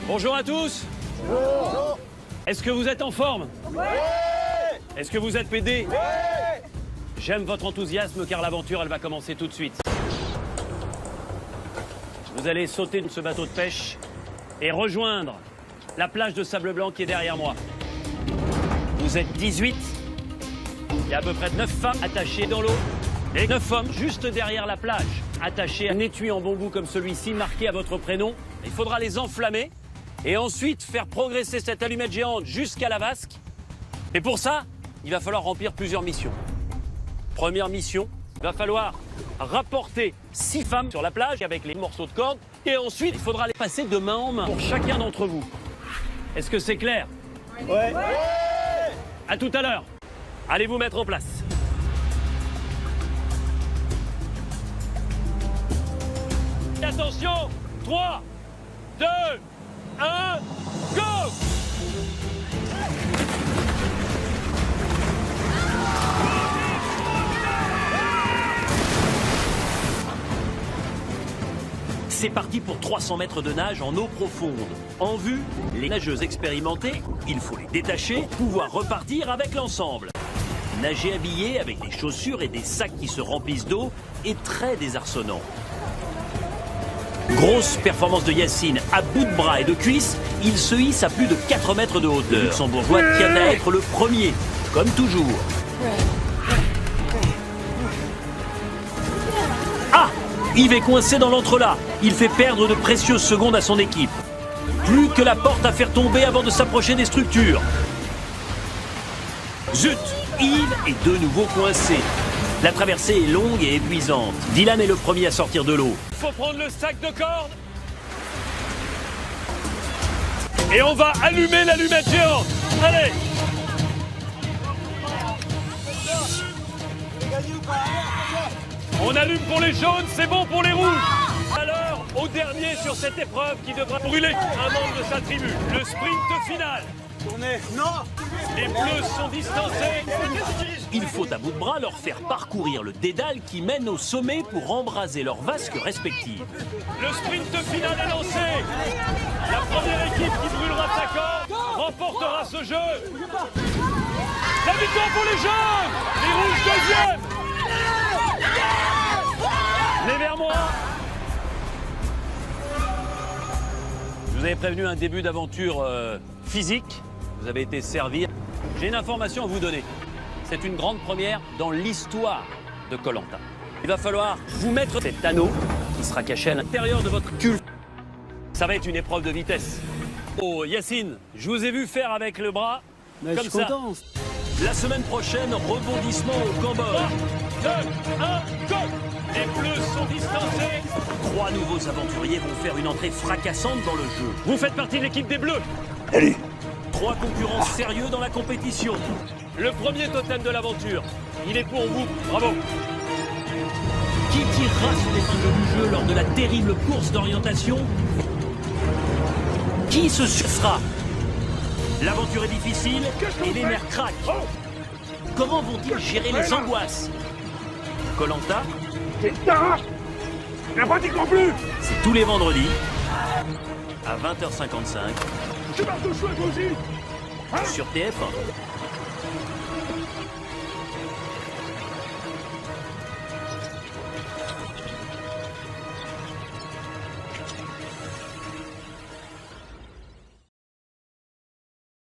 Bonjour à tous. Bonjour. Est-ce que vous êtes en forme? Oui. Est-ce que vous êtes pédé? Oui. J'aime votre enthousiasme car l'aventure, elle va commencer tout de suite. Vous allez sauter de ce bateau de pêche et rejoindre la plage de sable blanc qui est derrière moi. Vous êtes 18. Il y a à peu près 9 femmes attachées dans l'eau et 9 hommes juste derrière la plage, attachés à un étui en bambou comme celui-ci, marqué à votre prénom. Il faudra les enflammer et ensuite faire progresser cette allumette géante jusqu'à la vasque. Et pour ça, il va falloir remplir plusieurs missions. Première mission, il va falloir rapporter 6 femmes sur la plage avec les morceaux de corde. Et ensuite, il faudra les passer de main en main pour chacun d'entre vous. Est-ce que c'est clair? Oui. À tout à l'heure. Allez vous mettre en place. Attention, 3, 2, 1, go! C'est parti pour 300 mètres de nage en eau profonde. En vue, les nageuses expérimentées, il faut les détacher pour pouvoir repartir avec l'ensemble. Nager habillé avec des chaussures et des sacs qui se remplissent d'eau est très désarçonnant. Grosse performance de Yacine, à bout de bras et de cuisses, il se hisse à plus de 4 mètres de hauteur. Le Luxembourgeois tient à être le premier, comme toujours. Ah! Yves est coincé dans l'entrelac. Il fait perdre de précieuses secondes à son équipe. Plus que la porte à faire tomber avant de s'approcher des structures. Zut! Yves est de nouveau coincé. La traversée est longue et épuisante. Dylan est le premier à sortir de l'eau. Il faut prendre le sac de corde. Et on va allumer l'allumette géante. Allez! On allume pour les jaunes, c'est bon pour les rouges. Alors, au dernier sur cette épreuve qui devra brûler un membre de sa tribu. Le sprint final. Les bleus sont distancés. Il faut à bout de bras leur faire parcourir le dédale qui mène au sommet pour embraser leurs vasques respectives. Le sprint final est lancé. La première équipe qui brûlera sa corde remportera ce jeu. La victoire pour les jaunes. Les rouges deuxième. Mais vers moi. Je vous avais prévenu un début d'aventure physique. Vous avez été servi. J'ai une information à vous donner. C'est une grande première dans l'histoire de Koh-Lanta. Il va falloir vous mettre cet anneau qui sera caché à l'intérieur de votre cul. Ça va être une épreuve de vitesse. Oh Yacine, je vous ai vu faire avec le bras Mais comme je suis ça. content. La semaine prochaine, rebondissement au Cambodge. 3, 2, 1, go! Les bleus sont distancés. 3 nouveaux aventuriers vont faire une entrée fracassante dans le jeu. Vous faites partie de l'équipe des bleus. Allez. 3 concurrents sérieux dans la compétition. Le premier totem de l'aventure, il est pour vous. Bravo. Qui tirera son épingle du jeu lors de la terrible course d'orientation? Qui se suffra? L'aventure est difficile et les nerfs craquent. Comment vont-ils gérer les angoisses? Koh-Lanta, N'importe quoi plus. c'est tous les vendredis à 20h55 Je pars tout chouette aussi. sur TF1.